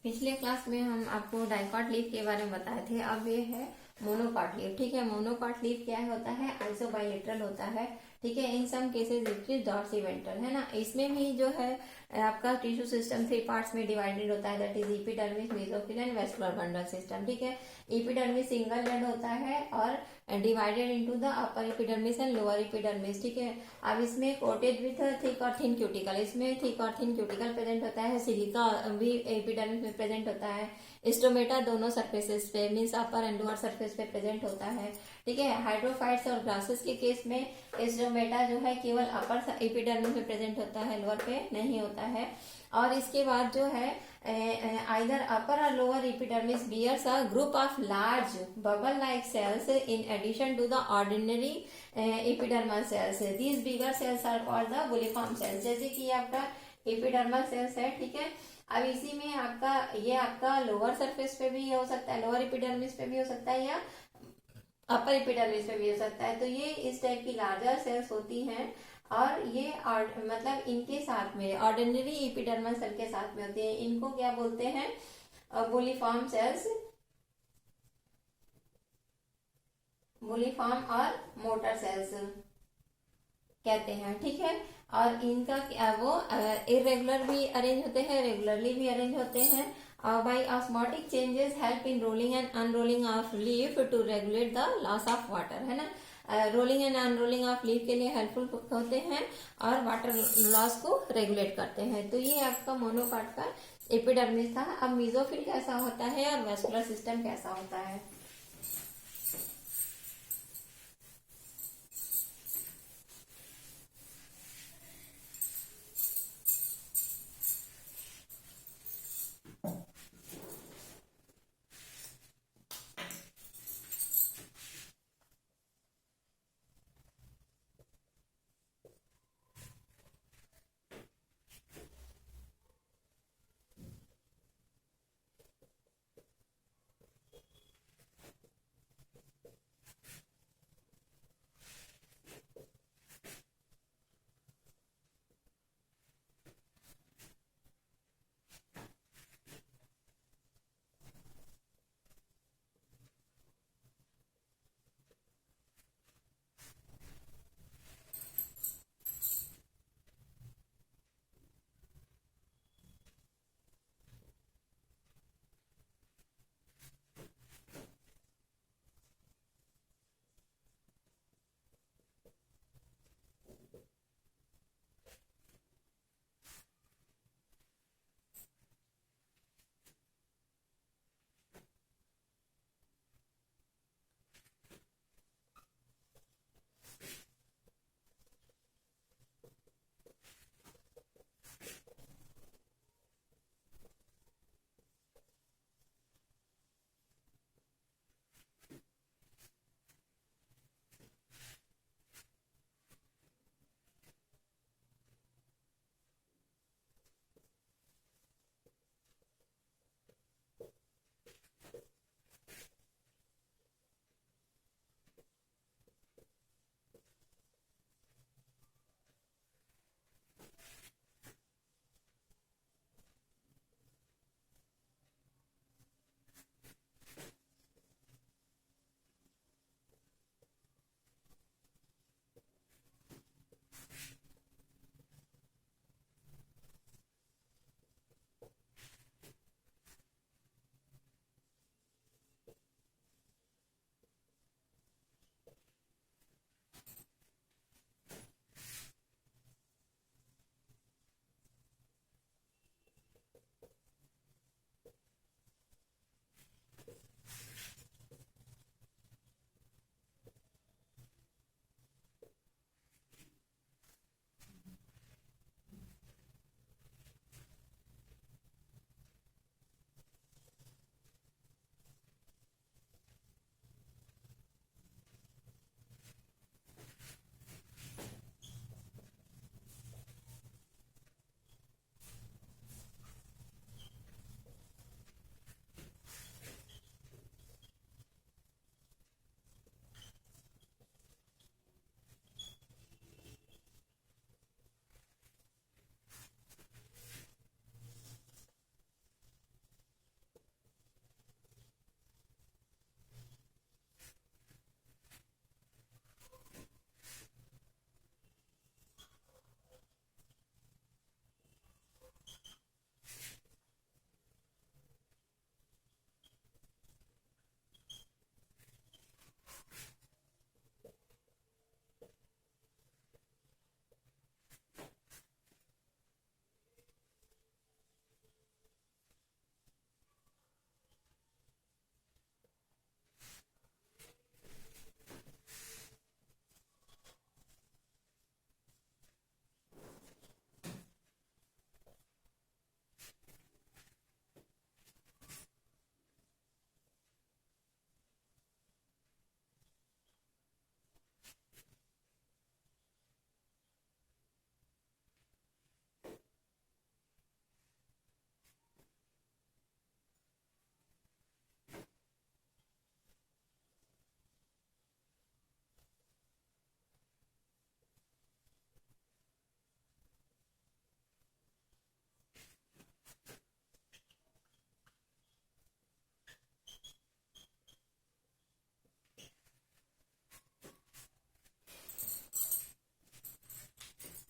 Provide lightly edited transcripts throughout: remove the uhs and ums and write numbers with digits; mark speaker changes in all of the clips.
Speaker 1: पिछले क्लास में हम आपको डाइकॉट लीफ के बारे में बताए थे। अब ये है मोनोकॉट लीफ। ठीक है, मोनोकॉट लीफ क्या होता है? आइसोबाइलेटरल होता है। ठीक है, इन सम केसेस इट इज डॉर्सीवेंट्रल, है ना। इसमें भी जो है आपका टिश्यू सिस्टम 3 पार्ट्स में डिवाइडेड होता है, that is epidermis, mesophyll and vascular bundle system. ठीक है, एपिडर्मिस सिंगल लेड होता है और divided into the upper epidermis and lower epidermis. ठीक है, अब इसमें कोटेड विथ थिक और थिन क्यूटिकल, इसमें थिक और थिन क्यूटिकल प्रेजेंट होता है। सिलिका भी एपिडर्मिस में प्रेजेंट होता है। स्टोमेटा दोनों सरफेसेस पे means upper and lower surface पे प्रेजेंट होता है। ठीक है, हाइड्रोफाइट्स और ग्रासेस के केस में स्टोमेटा जो है केवल अपर एपिडर्मिस में प्रेजेंट होता है, लोअर पे नहीं होता है। और इसके बाद जो है आइदर अपर और lower epidermis bears a group of large bubble like cells in addition to the ordinary epidermal cells. These bigger cells are called the bulliform cells. जैसे कि आपका एपिडर्मल सेल्स है, ठीक है। अब इसी में आपका लोअर सरफेस पे भी हो सकता है, लोअर एपिडर्मिस पे भी हो सकता है या अपर एपिडर्मिस पे भी हो सकता है। तो ये इस टाइप की लार्जर सेल्स होती हैं और ये मतलब इनके साथ में ऑर्डिनरी एपिडर्मल सेल के साथ में होती है। इनको क्या बोलते हैं? बुलिफॉर्म सेल्स, बुलिफॉर्म और मोटर सेल्स कहते हैं। ठीक है, और इनका वो इरेगुलर भी अरेंज होते हैं, रेगुलरली भी अरेंज होते हैं। By osmotic changes help in rolling and unrolling of leaf to regulate the loss of water, है ना। Rolling and unrolling of leaf के लिए हेल्पफुल होते हैं और वाटर लॉस को रेगुलेट करते हैं। तो ये आपका मोनोकॉट का एपिडर्मिस था। अब मीजोफिल कैसा होता है और वेस्कुलर सिस्टम कैसा होता है?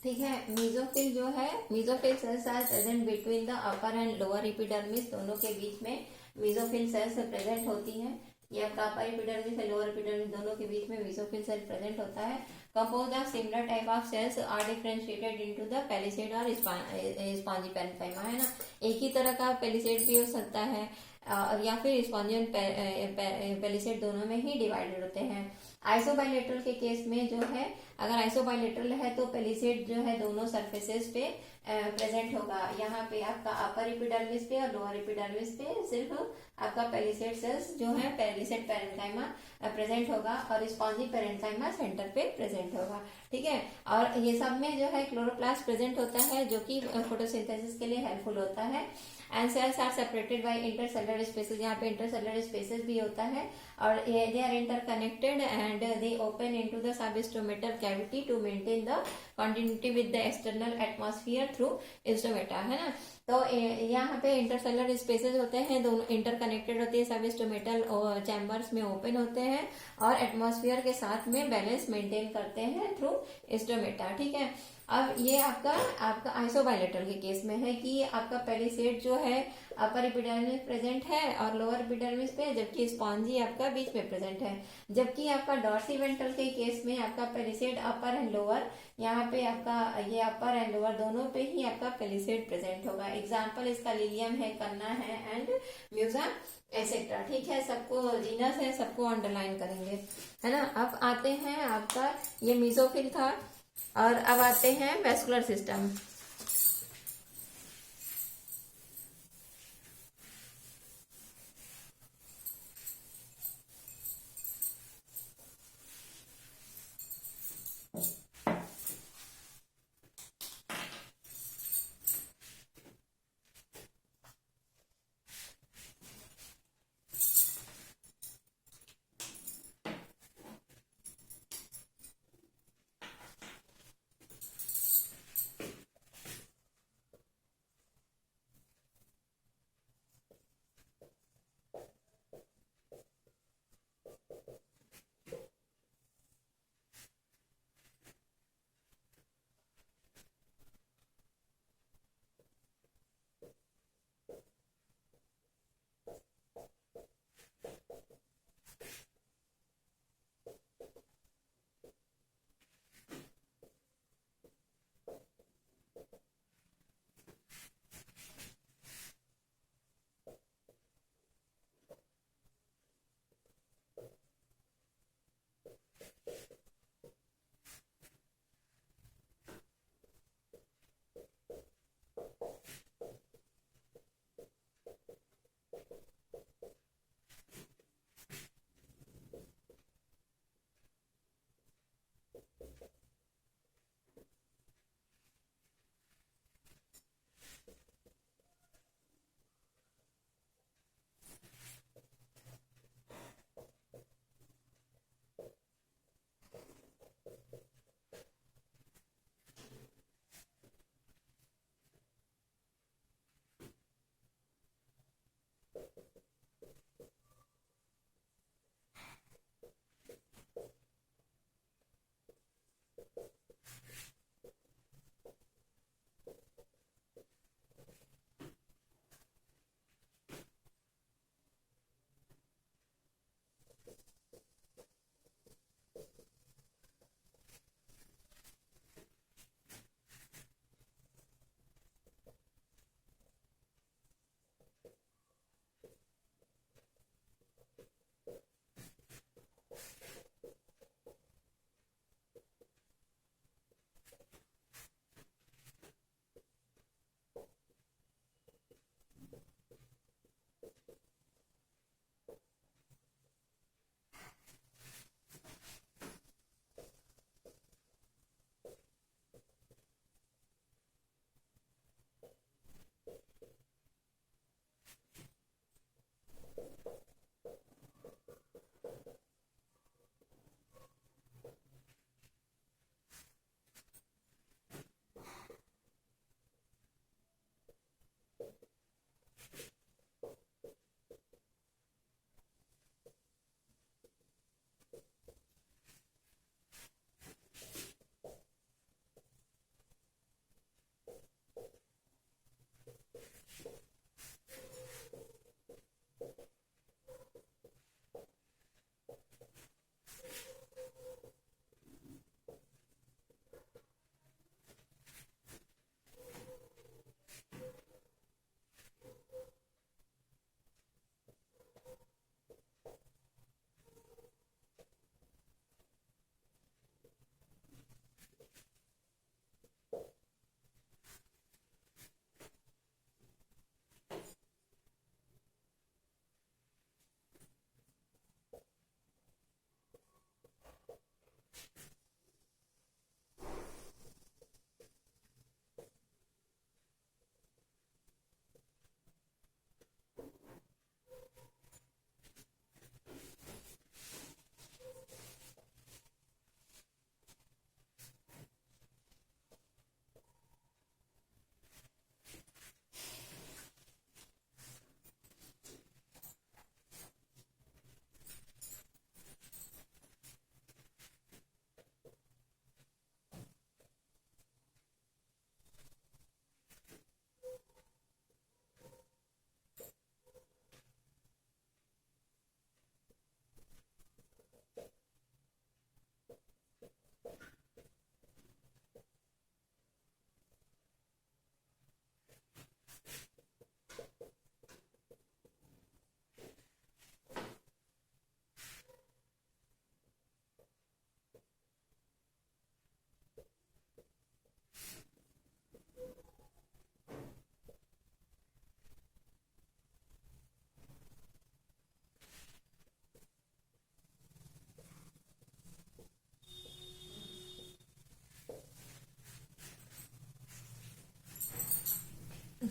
Speaker 1: ठीक है। मीजोफिल जो है, mesophyll cells are present between the upper and lower epidermis, दोनों के बीच में मीजोफिल सेल्स प्रेजेंट होती हैं। ये आपका अपर एपिडर्मिस है, लोअर एपिडर्मिस, दोनों के बीच में मीजोफिल सेल प्रेजेंट होता है। Compose of similar type of cells are differentiated into the palisade और स्पॉन्जी पेरेन्काइमा, है ना। एक ही तरह का पेलिसेड भी हो सकता है या फिर स्पॉन्जियन पेलिसेड, दोनों में ही डिवाइडेड होते हैं। आइसोबाइलेटरल के केस में जो है, अगर आइसोबाइलेटरल है तो पेलिसेड जो है दोनों सरफेसेस पे प्रेजेंट होगा। यहाँ पे आपका अपर एपिडर्मिस पे और लोअर एपिडर्मिस पे सिर्फ आपका पेलिसेड सेल्स जो है, पेलिसेड पेरेन्काइमा प्रेजेंट होगा और स्पॉन्जी पेरेन्काइमा सेंटर पे प्रेजेंट होगा। ठीक है। और ये सब में जो है क्लोरोप्लास्ट प्रेजेंट होता है, जो कि फोटोसिंथेसिस के लिए हेल्पफुल होता है। And cells are separated by intercellular spaces, यहाँ पे इंटरसेलुलर स्पेसेस भी होता है और they are interconnected and they open into the substomatal cavity to maintain the continuity with the external atmosphere through stomata, है ना। तो यहाँ पे इंटरसेलुलर स्पेसेस होते हैं, दोनों इंटरकनेक्टेड होते हैं, सबस्टोमेटल चैम्बर्स में ओपन होते हैं और एटमॉस्फेयर के साथ में बैलेंस मेंटेन करते हैं थ्रू स्टोमेटा। ठीक है। अब ये आपका आइसोबाइलेटरल के केस में है कि आपका पेलिसेड जो है अपर एपिडर्मिस प्रेजेंट है और लोअर एपिडर्मिस पे, जबकि स्पॉन्जी आपका बीच में प्रेजेंट है। जबकि आपका डॉर्सीवेंट्रल के केस में आपका पेलिसेड अपर एंड लोअर, यहाँ पे आपका ये अपर एंड लोअर दोनों पे ही आपका पेलिसेड प्रेजेंट होगा। एग्जाम्पल इसका लिलियम है, कन्ना है एंड म्यूजा एसेट्रा। ठीक है। सबको जीनस है, सबको अंडरलाइन करेंगे, है ना। अब आते हैं, आपका ये मीजोफिल था और अब आते हैं वेस्कुलर सिस्टम।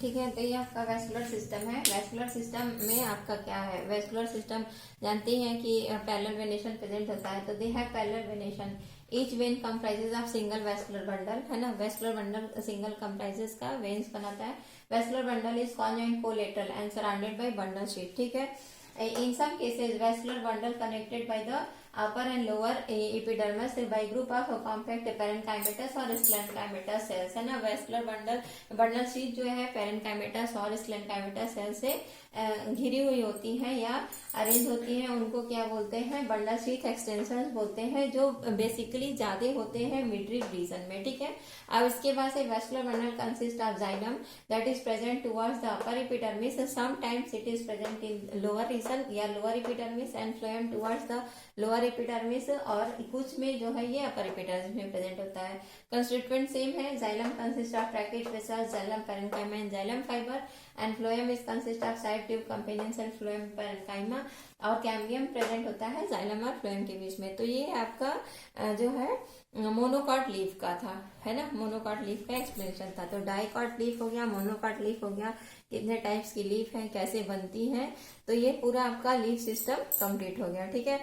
Speaker 1: ठीक है। तो ये आपका वेस्कुलर सिस्टम है। वेस्कुलर सिस्टम में आपका क्या है, वेस्कुलर सिस्टम जानते हैं कि पैरेलल वेनेशन प्रेजेंट होता है। तो they have parallel venation, each when comprises of single vascular bundle, है ना। वेस्कुलर बंडल सिंगल कंप्राइजेस का वेन्स बनाता है। Vascular bundle is conjoint collateral and surrounded by bundle sheath, ठीक है। In some cases, vascular bundle connected by the upper and lower epidermis by group of compact parenchymatous और sclerenchymatous cells, है ना। vascular bundle sheath जो है parenchymatous और sclerenchymatous cells से घिरी हुई होती हैं या अरेंज होती हैं, उनको क्या बोलते हैं, बंडल शीट एक्सटेंशन बोलते हैं, जो बेसिकली ज्यादा होते हैं मिडरिब रीजन में, ठीक है। अब इसके बाद से vascular bundle consist of xylem that is present towards the upper epidermis, sometimes it is present in lower region या lower epidermis and phloem towards the lower epidermis, और कुछ में जो है ये अपर एपिडर्मिस में प्रेजेंट होता है। कंस्टिट्यूएंट सेम है। Xylem consist of ट्रैकेट vessels, xylem parenchyma and xylem fibre, and phloem is consist of side tube companions and phloem parenchyma, और कैम्बियम प्रेजेंट होता है जाइलम और फ्लोएम के बीच में। तो ये आपका जो है मोनोकॉट लीफ का था, है ना। मोनोकॉट लीफ का एक्सप्लेनेशन था। तो डाइकॉट लीफ हो गया, मोनोकॉट लीफ हो गया, कितने टाइप्स की लीफ है, कैसे बनती है, तो ये पूरा आपका लीफ सिस्टम कंप्लीट हो गया, ठीक है।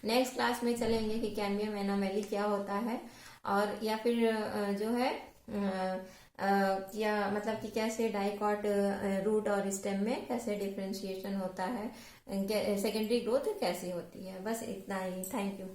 Speaker 1: नेक्स्ट क्लास में चलेंगे कि कैम्बियम एनामेली क्या होता है, और या फिर जो है या मतलब कि कैसे डाइकॉट रूट और स्टेम में कैसे डिफ्रेंशिएशन होता है, सेकेंडरी ग्रोथ कैसी होती है। बस इतना ही। Thank you.